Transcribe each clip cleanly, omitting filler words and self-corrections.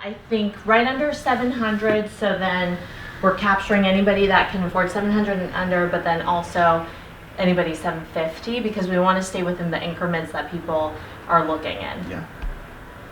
I think right under 700, so then we're capturing anybody that can afford 700 and under, but then also anybody 750, because we want to stay within the increments that people are looking in. Yeah.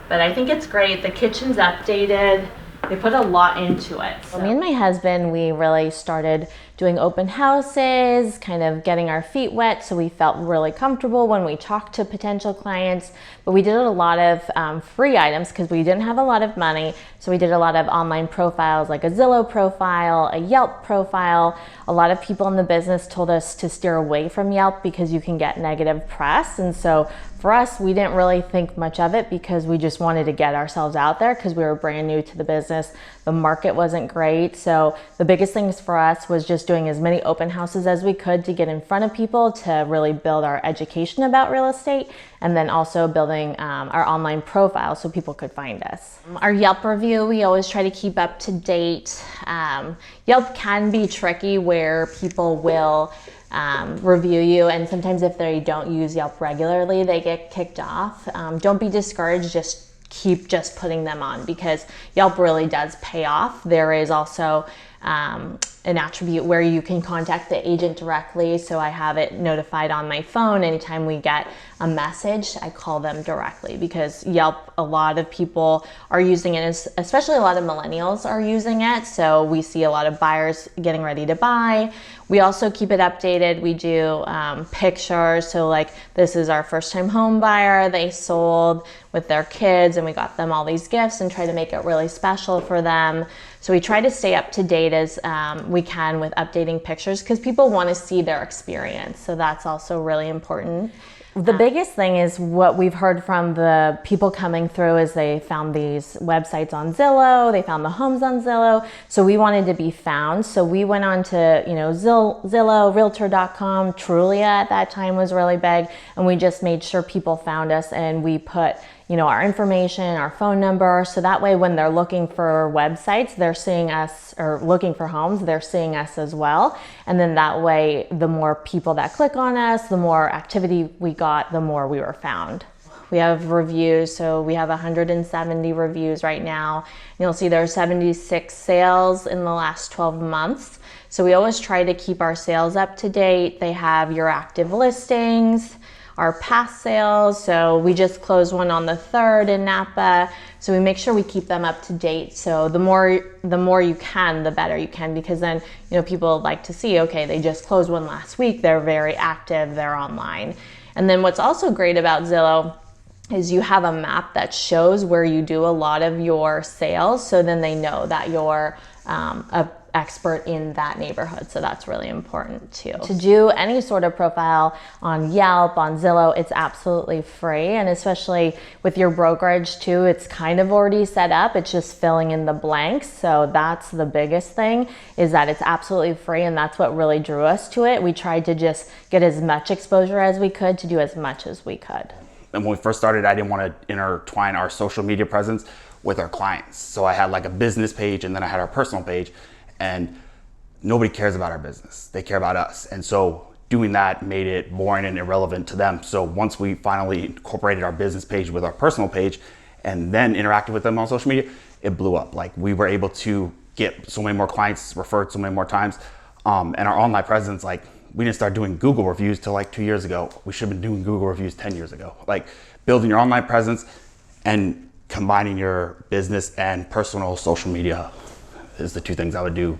But I think it's great. The kitchen's updated. They put a lot into it. So. Me and my husband, we really started doing open houses, kind of getting our feet wet, so we felt really comfortable when we talked to potential clients. But we did a lot of free items because we didn't have a lot of money. So we did a lot of online profiles, like a Zillow profile, a Yelp profile. A lot of people in the business told us to steer away from Yelp because you can get negative press. And so for us, we didn't really think much of it because we just wanted to get ourselves out there because we were brand new to the business. The market wasn't great. So the biggest things for us was just doing as many open houses as we could to get in front of people, to really build our education about real estate, and then also building our online profile so people could find us. Our Yelp review, we always try to keep up to date. Yelp can be tricky where people will review you, and sometimes if they don't use Yelp regularly, they get kicked off. Don't be discouraged, just keep putting them on because Yelp really does pay off. There is also an attribute where you can contact the agent directly. So I have it notified on my phone. Anytime we get a message, I call them directly because Yelp, a lot of people are using it, especially a lot of millennials are using it. So we see a lot of buyers getting ready to buy. We also keep it updated. We do pictures. So like this is our first time home buyer. They sold with their kids and we got them all these gifts and try to make it really special for them. So we try to stay up to date as we can with updating pictures because people want to see their experience. So that's also really important. The biggest thing is what we've heard from the people coming through is they found these websites on Zillow, they found the homes on Zillow. So we wanted to be found. So we went on to, Zillow, Realtor.com, Trulia at that time was really big. And we just made sure people found us and we put, our information, our phone number. So that way when they're looking for websites, they're seeing us, or looking for homes, they're seeing us as well. And then that way, the more people that click on us, the more activity we got, the more we were found. We have reviews, so we have 170 reviews right now. You'll see there are 76 sales in the last 12 months. So we always try to keep our sales up to date. They have your active listings, our past sales. So we just closed one on the 3rd in Napa. So we make sure we keep them up to date. So the more you can, the better you can, because then, people like to see, okay, they just closed one last week. They're very active, they're online. And then what's also great about Zillow is you have a map that shows where you do a lot of your sales. So then they know that you're a expert in that neighborhood. So that's really important too. To do any sort of profile on Yelp, on Zillow, it's absolutely free. And especially with your brokerage too, it's kind of already set up. It's just filling in the blanks. So that's the biggest thing, is that it's absolutely free. And that's what really drew us to it. We tried to just get as much exposure as we could to do as much as we could. And when we first started, I didn't want to intertwine our social media presence with our clients. So I had like a business page and then I had our personal page. And nobody cares about our business. They care about us. And so doing that made it boring and irrelevant to them. So once we finally incorporated our business page with our personal page and then interacted with them on social media, it blew up. Like we were able to get so many more clients referred so many more times. And our online presence, like we didn't start doing Google reviews till like 2 years ago. We should have been doing Google reviews 10 years ago. Like building your online presence and combining your business and personal social media is the two things I would do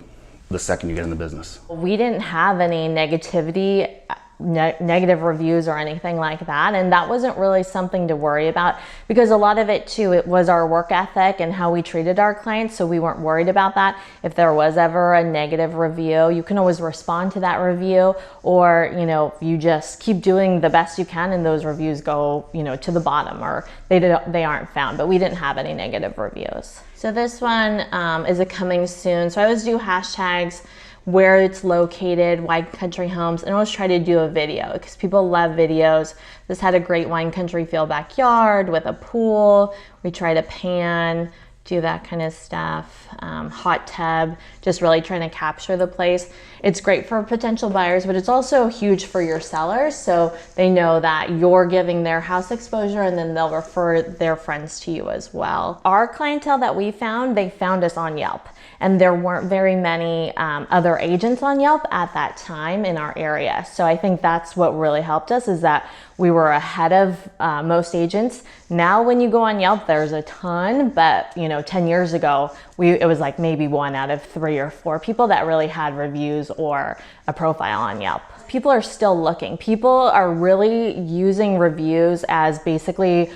the second you get in the business. We didn't have any negativity, negative reviews or anything like that. And that wasn't really something to worry about because a lot of it too, it was our work ethic and how we treated our clients. So we weren't worried about that. If there was ever a negative review, you can always respond to that review, or, you just keep doing the best you can and those reviews go, to the bottom, or they aren't found. But we didn't have any negative reviews. So this one is a coming soon. So I always do hashtags, where it's located, wine country homes, and I always try to do a video because people love videos. This had a great wine country feel backyard with a pool. We try to pan, do that kind of stuff. Hot tub, just really trying to capture the place. it's great for potential buyers, but it's also huge for your sellers. So they know that you're giving their house exposure, and then they'll refer their friends to you as well. Our clientele that we found, they found us on Yelp. And there weren't very many other agents on Yelp at that time in our area. So I think that's what really helped us, is that we were ahead of most agents. Now when you go on Yelp, there's a ton, but 10 years ago, it was like maybe 1 out of 3 or 4 people that really had reviews or a profile on Yelp. People are still looking. People are really using reviews as basically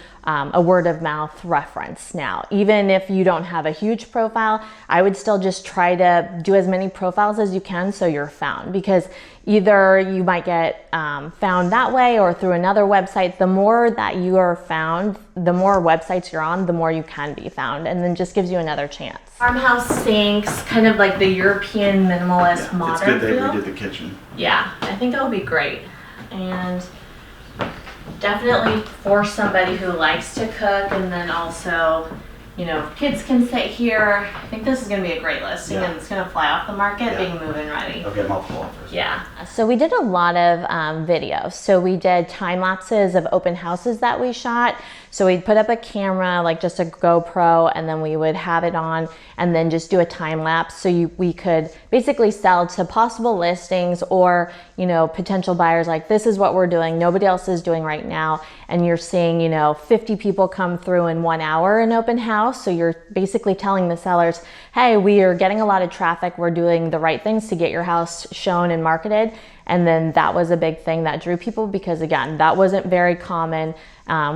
a word of mouth reference now. Even if you don't have a huge profile, I would still just try to do as many profiles as you can so you're found, because either you might get found that way or through another website. The more that you are found, the more websites you're on, the more you can be found, and then just gives you another chance. Farmhouse sinks, kind of like the European minimalist modern it's good they feel. redid the kitchen. Yeah, I think it'll be great. And definitely for somebody who likes to cook, and then also, kids can sit here. I think this is going to be a great listing, and it's going to fly off the market being move-in ready. They'll get multiple offers. Yeah. So we did a lot of videos. So we did time lapses of open houses that we shot. So we'd put up a camera, like just a GoPro, and then we would have it on and then just do a time lapse. So we could basically sell to possible listings or, potential buyers, like, this is what we're doing, nobody else is doing right now. And you're seeing, 50 people come through in 1 hour in open house. So you're basically telling the sellers, hey, we are getting a lot of traffic. We're doing the right things to get your house shown and marketed. And then that was a big thing that drew people, because again, that wasn't very common.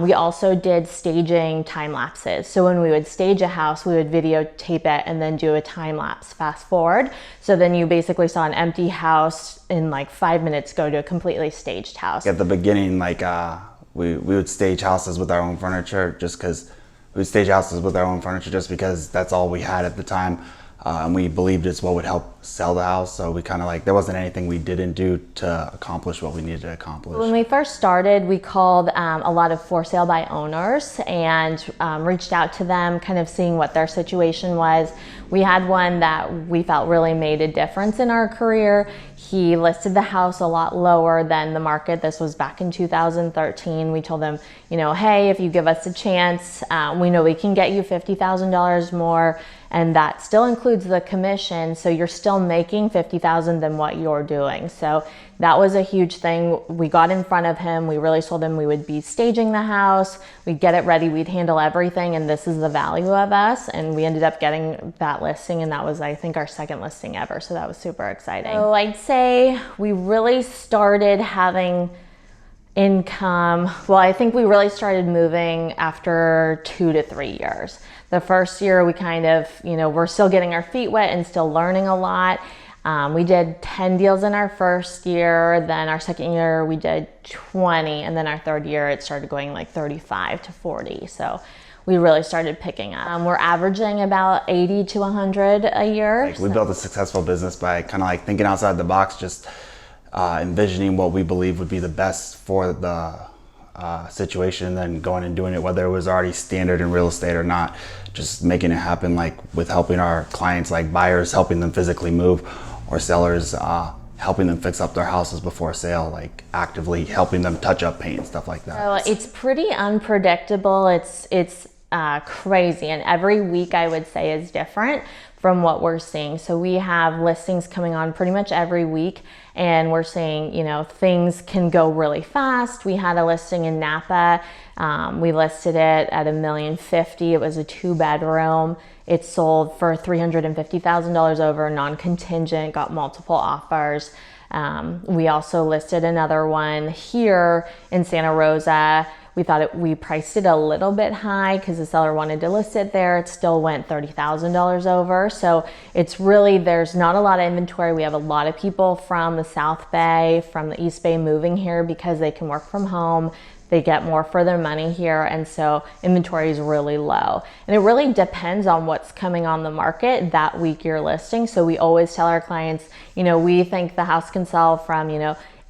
We also did staging time lapses. So when we would stage a house, we would videotape it and then do a time lapse fast forward. So then you basically saw an empty house in like 5 minutes go to a completely staged house. At the beginning, we would stage houses with our own furniture just because that's all we had at the time. And we believed it's what would help sell the house. So we kind of there wasn't anything we didn't do to accomplish what we needed to accomplish. When we first started, we called a lot of for sale by owners and reached out to them, kind of seeing what their situation was. We had one that we felt really made a difference in our career. He listed the house a lot lower than the market. This was back in 2013. We told them, hey, if you give us a chance, we know we can get you $50,000 more. And that still includes the commission, so you're still making $50,000 than what you're doing. So that was a huge thing. We got in front of him. We really told him we would be staging the house. We'd get it ready. We'd handle everything, and this is the value of us. And we ended up getting that listing, and that was, I think, our second listing ever. So that was super exciting. So I'd say we really started having income. Well, I think we really started moving after 2 to 3 years. The first year we kind of, we're still getting our feet wet and still learning a lot. We did 10 deals in our first year. Then our second year we did 20. And then our third year it started going like 35 to 40. So we really started picking up. We're averaging about 80 to 100 a year. We built a successful business by kind of thinking outside the box, just envisioning what we believe would be the best for the situation, and then going and doing it, whether it was already standard in real estate or not, just making it happen, with helping our clients, buyers, helping them physically move, or sellers, helping them fix up their houses before sale, actively helping them touch up paint and stuff like that. So it's pretty unpredictable. It's crazy, and every week I would say is different from what we're seeing. So we have listings coming on pretty much every week, and we're seeing, things can go really fast. We had a listing in Napa. We listed it at $1,050,000. It was a 2-bedroom. It sold for $350,000 over, non-contingent, got multiple offers. We also listed another one here in Santa Rosa. We priced it a little bit high because the seller wanted to list it there. It still went $30,000 over. So it's really, there's not a lot of inventory. We have a lot of people from the South Bay, from the East Bay moving here because they can work from home. They get more for their money here, and so inventory is really low. And it really depends on what's coming on the market that week you're listing. So we always tell our clients, we think the house can sell from,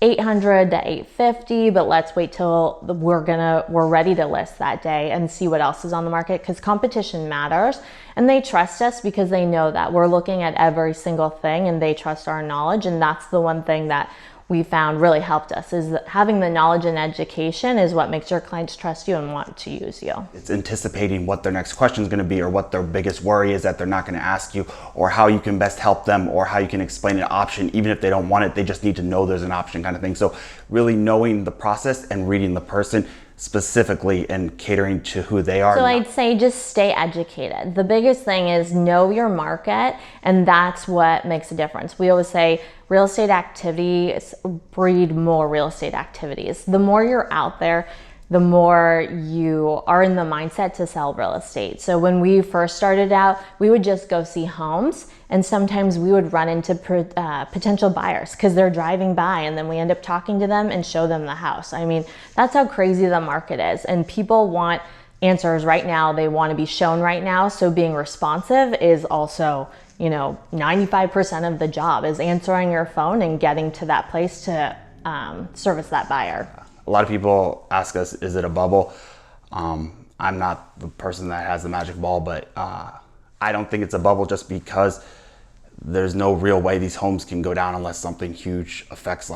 800 to 850, but let's wait till we're ready to list that day and see what else is on the market, because competition matters, and they trust us because they know that we're looking at every single thing and they trust our knowledge. And that's the one thing that we found really helped us, is that having the knowledge and education is what makes your clients trust you and want to use you. It's anticipating what their next question is going to be, or what their biggest worry is that they're not going to ask you, or how you can best help them, or how you can explain an option. Even if they don't want it, they just need to know there's an option, kind of thing. So really knowing the process and reading the person specifically and catering to who they are. So I'd say just stay educated. The biggest thing is know your market, and that's what makes a difference. We always say real estate activities breed more real estate activities. The more you're out there, the more you are in the mindset to sell real estate. So when we first started out, we would just go see homes, and sometimes we would run into potential buyers because they're driving by, and then we end up talking to them and show them the house. I mean, that's how crazy the market is, and people want answers right now. They want to be shown right now. So being responsive is also, 95% of the job is answering your phone and getting to that place to service that buyer. A lot of people ask us, is it a bubble? I'm not the person that has the magic ball, but I don't think it's a bubble, just because there's no real way these homes can go down unless something huge affects,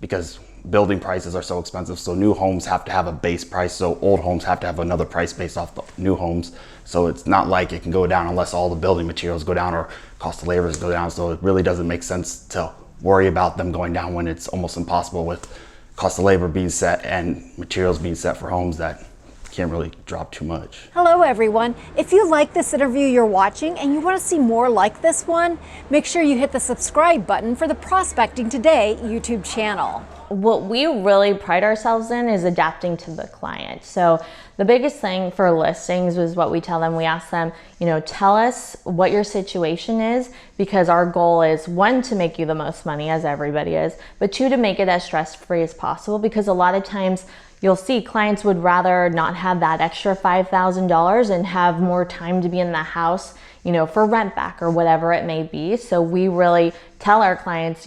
because building prices are so expensive. So new homes have to have a base price. So old homes have to have another price based off the new homes. So it's not like it can go down unless all the building materials go down or cost of labor go down. So it really doesn't make sense to worry about them going down when it's almost impossible with cost of labor being set and materials being set for homes that can't really drop too much. Hello everyone. If you like this interview you're watching and you want to see more like this one, make sure you hit the subscribe button for the Prospecting Today YouTube channel. What we really pride ourselves in is adapting to the client. So the biggest thing for listings was what we tell them. We ask them, tell us what your situation is, because our goal is, one, to make you the most money, as everybody is, but two, to make it as stress-free as possible, because a lot of times you'll see clients would rather not have that extra $5,000 and have more time to be in the house, for rent back or whatever it may be. So we really tell our clients,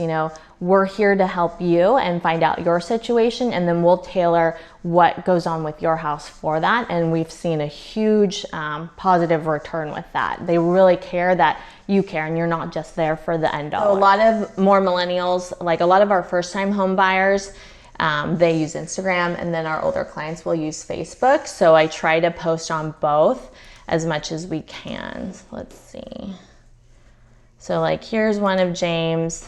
we're here to help you and find out your situation, and then we'll tailor what goes on with your house for that. And we've seen a huge positive return with that. They really care that you care and you're not just there for the end all. So a lot of more millennials, like a lot of our first time home buyers, they use Instagram, and then our older clients will use Facebook. So I try to post on both as much as we can. So let's see. So here's one of James.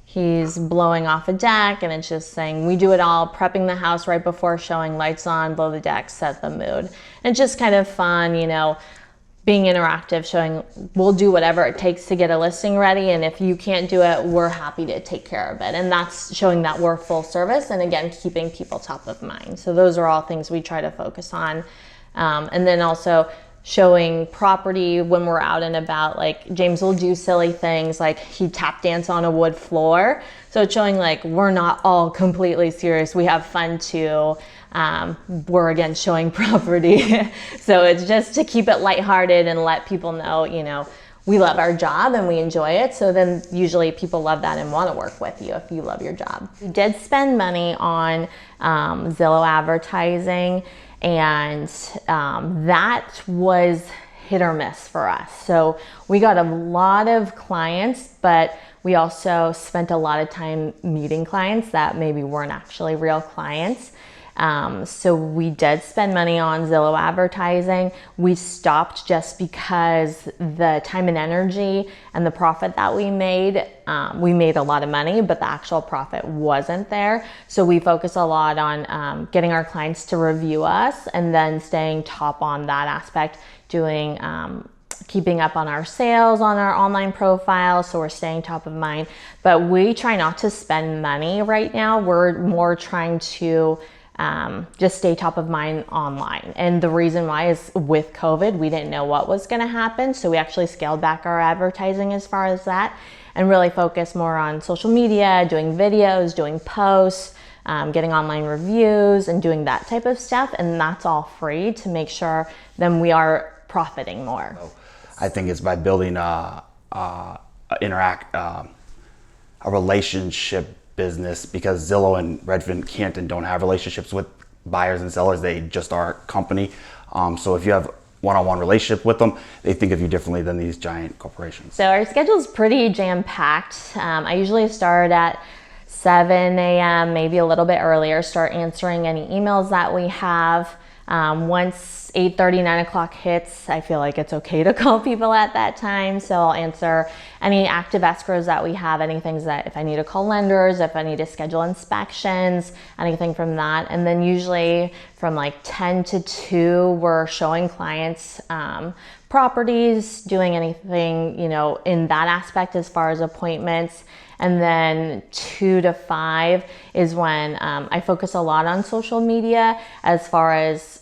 He's blowing off a deck, and it's just saying, we do it all, prepping the house right before showing, lights on, blow the deck, set the mood. And it's just kind of fun, being interactive, showing we'll do whatever it takes to get a listing ready, and if you can't do it, we're happy to take care of it. And that's showing that we're full service, and again, keeping people top of mind. So those are all things we try to focus on. And then also showing property when we're out and about. James will do silly things, like he tap dance on a wood floor. So it's showing we're not all completely serious. We have fun too. We're again showing property. So it's just to keep it lighthearted and let people know, we love our job and we enjoy it. So then usually people love that and want to work with you if you love your job. We did spend money on Zillow advertising, and that was hit or miss for us. So we got a lot of clients, but we also spent a lot of time meeting clients that maybe weren't actually real clients. So we did spend money on Zillow advertising. We stopped just because the time and energy and the profit that we made a lot of money, but the actual profit wasn't there. So we focus a lot on getting our clients to review us, and then staying top on that aspect, doing keeping up on our sales on our online profile, so we're staying top of mind. But we try not to spend money right now. We're more trying to just stay top of mind online. And the reason why is, with COVID, we didn't know what was going to happen. So we actually scaled back our advertising as far as that, and really focus more on social media, doing videos, doing posts, getting online reviews, and doing that type of stuff. And that's all free to make sure then we are profiting more. I think it's by building a relationship business because Zillow and Redfin can't and don't have relationships with buyers and sellers. They just are a company. So if you have one-on-one relationship with them, they think of you differently than these giant corporations. So our schedule is pretty jam-packed. I usually start at 7 a.m., maybe a little bit earlier, start answering any emails that we have. Once 8:30, 9 o'clock hits, I feel like it's okay to call people at that time. So I'll answer any active escrows that we have, anything that if I need to call lenders, if I need to schedule inspections, anything from that. And then usually from like 10 to 2, we're showing clients properties, doing anything, you know, in that aspect as far as appointments. And then 2 to 5 is when I focus a lot on social media as far as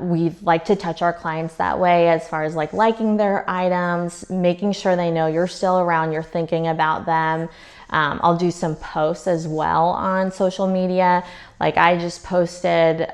we like to touch our clients that way, as far as like liking their items, making sure they know you're still around, you're thinking about them. I'll do some posts as well on social media. Like I just posted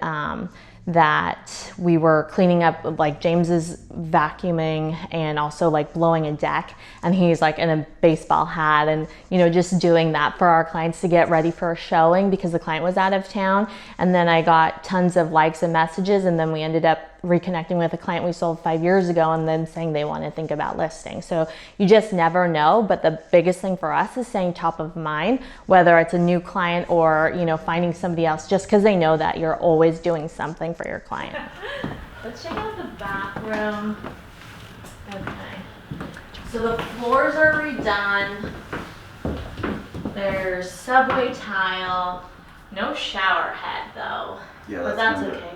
that we were cleaning up, like James is vacuuming and also like blowing a deck, and he's like in a baseball hat, and you know, just doing that for our clients to get ready for a showing because the client was out of town. And then I got tons of likes and messages, and then we ended up reconnecting with a client we sold 5 years ago and then saying they want to think about listing. So you just never know, but the biggest thing for us is staying top of mind, whether it's a new client or, you know, finding somebody else, just because they know that you're always doing something for your client. Let's check out the bathroom. Okay. So the floors are redone. There's subway tile. No shower head though. Yeah, but that's okay.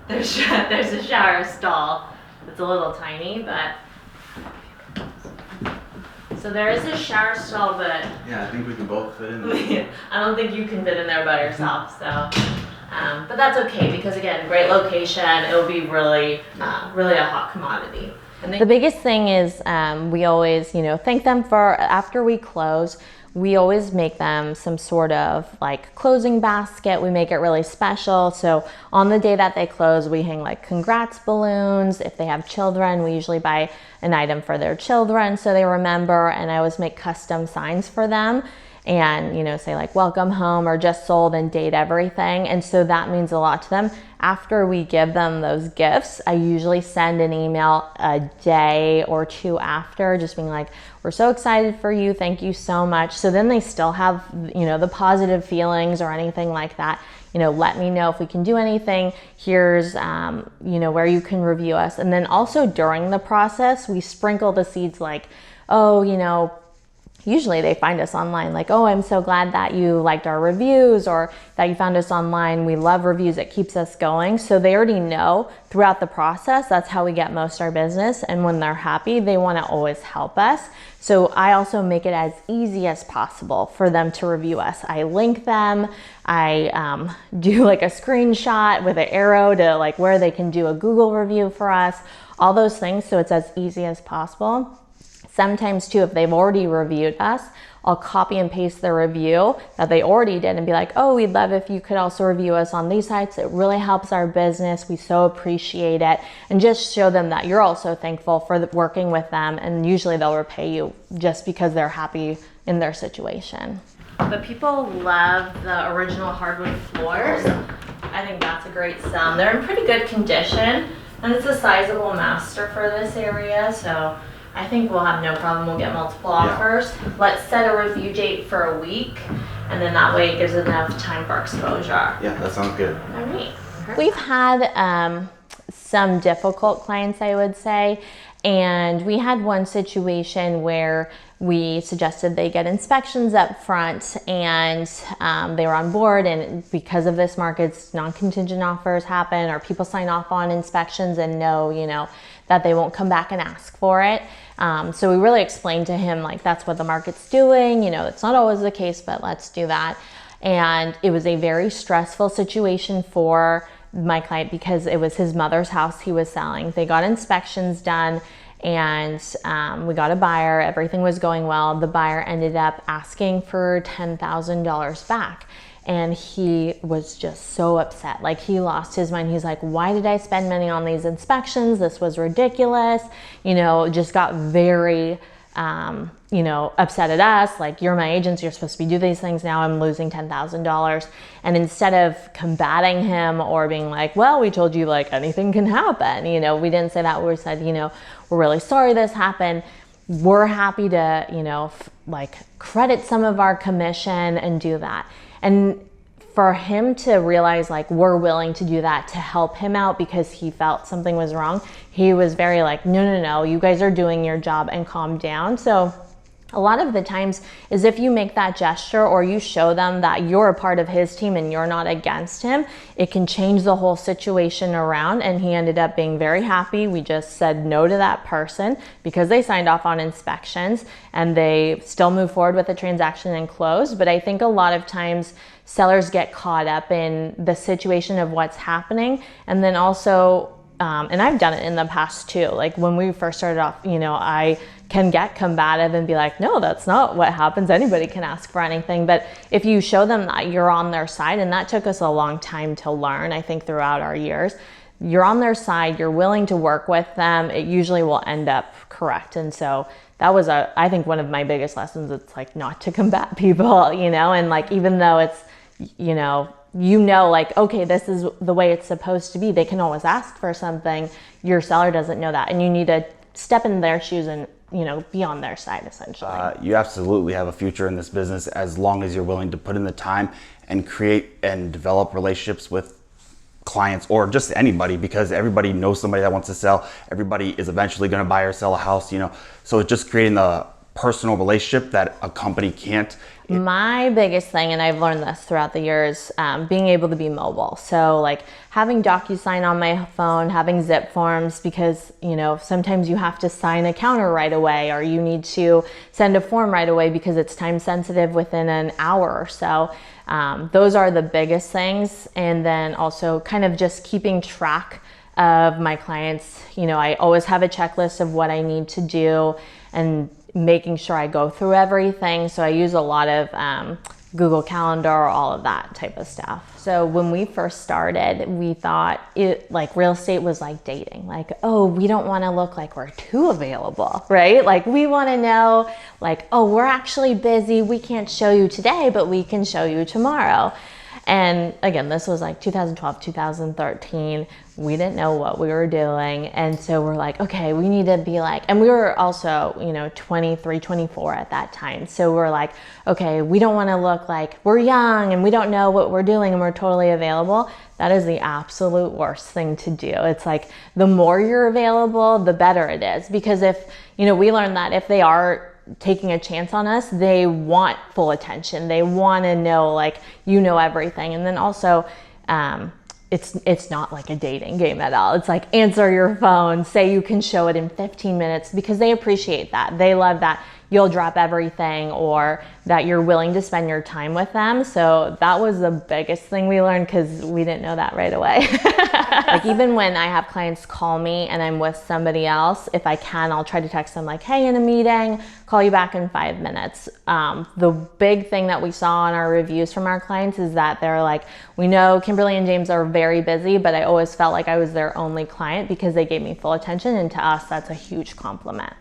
There's a shower stall. It's a little tiny, but so there is a shower stall, but Yeah, I think we can both fit in there. I don't think you can fit in there by yourself. So, but that's okay because again, great location. It'll be really a hot commodity. And The biggest thing is we always, you know, thank them for after we close. We always make them some sort of like closing basket. We make it really special. So on the day that they close, we hang like congrats balloons. If they have children, we usually buy an item for their children so they remember. And I always make custom signs for them and, you know, say like welcome home or just sold and date everything. And so that means a lot to them. After we give them those gifts, I usually send an email a day or two after, just being like, we're so excited for you. Thank you so much. So then they still have, you know, the positive feelings or anything like that. You know, let me know if we can do anything. Here's, you know, where you can review us. And then also during the process, we sprinkle the seeds like, oh, you know, usually they find us online like, oh, I'm so glad that you liked our reviews or that you found us online. We love reviews. It keeps us going. So they already know throughout the process, that's how we get most of our business. And when they're happy, they want to always help us. So I also make it as easy as possible for them to review us. I link them. I do like a screenshot with an arrow to like where they can do a Google review for us, all those things. So it's as easy as possible. Sometimes too, if they've already reviewed us, I'll copy and paste the review that they already did and be like, oh, we'd love if you could also review us on these sites. It really helps our business. We so appreciate it. And just show them that you're also thankful for working with them. And usually they'll repay you just because they're happy in their situation. But people love the original hardwood floors. I think that's a great sell. They're in pretty good condition and it's a sizable master for this area. So I think we'll have no problem. We'll get multiple offers. Let's set a review date for a week, and then that way it gives enough time for exposure. Yeah, that sounds good. All right. We've had some difficult clients, I would say, and we had one situation where we suggested they get inspections up front and they were on board, and because of this market's non-contingent offers happen or people sign off on inspections and know, you know, that they won't come back and ask for it. So we really explained to him like that's what the market's doing, you know, it's not always the case, but let's do that. And it was a very stressful situation for my client because it was his mother's house he was selling. They got inspections done and we got a buyer. Everything was going well. The buyer ended up asking for $10,000 back. And he was just so upset. Like he lost his mind. He's like, why did I spend money on these inspections? This was ridiculous. You know, just got very you know, upset at us, like, you're my agents, you're supposed to be doing these things, now I'm losing $10,000. And instead of combating him or being like, well, we told you, like, anything can happen, you know, we didn't say that. We said, you know, we're really sorry this happened. We're happy to, you know, like, credit some of our commission and do that. And for him to realize, like, we're willing to do that to help him out because he felt something was wrong, he was very like, no, you guys are doing your job, and calm down. So a lot of the times is if you make that gesture or you show them that you're a part of his team and you're not against him, it can change the whole situation around. And he ended up being very happy. We just said no to that person because they signed off on inspections, and they still moved forward with the transaction and closed. But I think a lot of times sellers get caught up in the situation of what's happening. And then also, and I've done it in the past too, like when we first started off, you know, I can get combative and be like, no, that's not what happens. Anybody can ask for anything. But if you show them that you're on their side, and that took us a long time to learn, I think throughout our years, you're on their side, you're willing to work with them, it usually will end up correct. And so that was, I think, one of my biggest lessons. It's like not to combat people, you know, and like, even though it's, you know, like, okay, this is the way it's supposed to be, they can always ask for something. Your seller doesn't know that, and you need to step in their shoes and, you know, be on their side, essentially. You absolutely have a future in this business as long as you're willing to put in the time and create and develop relationships with clients, or just anybody, because everybody knows somebody that wants to sell. Everybody is eventually going to buy or sell a house, you know. So it's just creating the personal relationship that a company can't. My biggest thing, and I've learned this throughout the years, being able to be mobile. So like having DocuSign on my phone, having zip forms, because, you know, sometimes you have to sign a counter right away, or you need to send a form right away because it's time sensitive within an hour or so. Those are the biggest things. And then also kind of just keeping track of my clients. You know, I always have a checklist of what I need to do, and making sure I go through everything. So I use a lot of Google Calendar, all of that type of stuff. So when we first started, we thought it, like, real estate was like dating. Like, oh, we don't want to look like we're too available, right? Like, we want to know, like, oh, we're actually busy. We can't show you today, but we can show you tomorrow. And again, this was like 2012, 2013. We didn't know what we were doing. And so we're like, okay, we need to be like, and we were also, you know, 23, 24 at that time. So we're like, okay, we don't want to look like we're young and we don't know what we're doing and we're totally available. That is the absolute worst thing to do. It's like, the more you're available, the better it is. Because if, you know, we learned that if they are taking a chance on us, they want full attention. They want to know, like, you know, everything. And then also, it's not like a dating game at all. It's like, answer your phone, say you can show it in 15 minutes, because they appreciate that. They love that you'll drop everything, or that you're willing to spend your time with them. So that was the biggest thing we learned, because we didn't know that right away. Like, even when I have clients call me and I'm with somebody else, if I can, I'll try to text them like, hey, in a meeting, call you back in 5 minutes. The big thing that we saw in our reviews from our clients is that they're like, we know Kimberly and James are very busy, but I always felt like I was their only client because they gave me full attention. And to us, that's a huge compliment.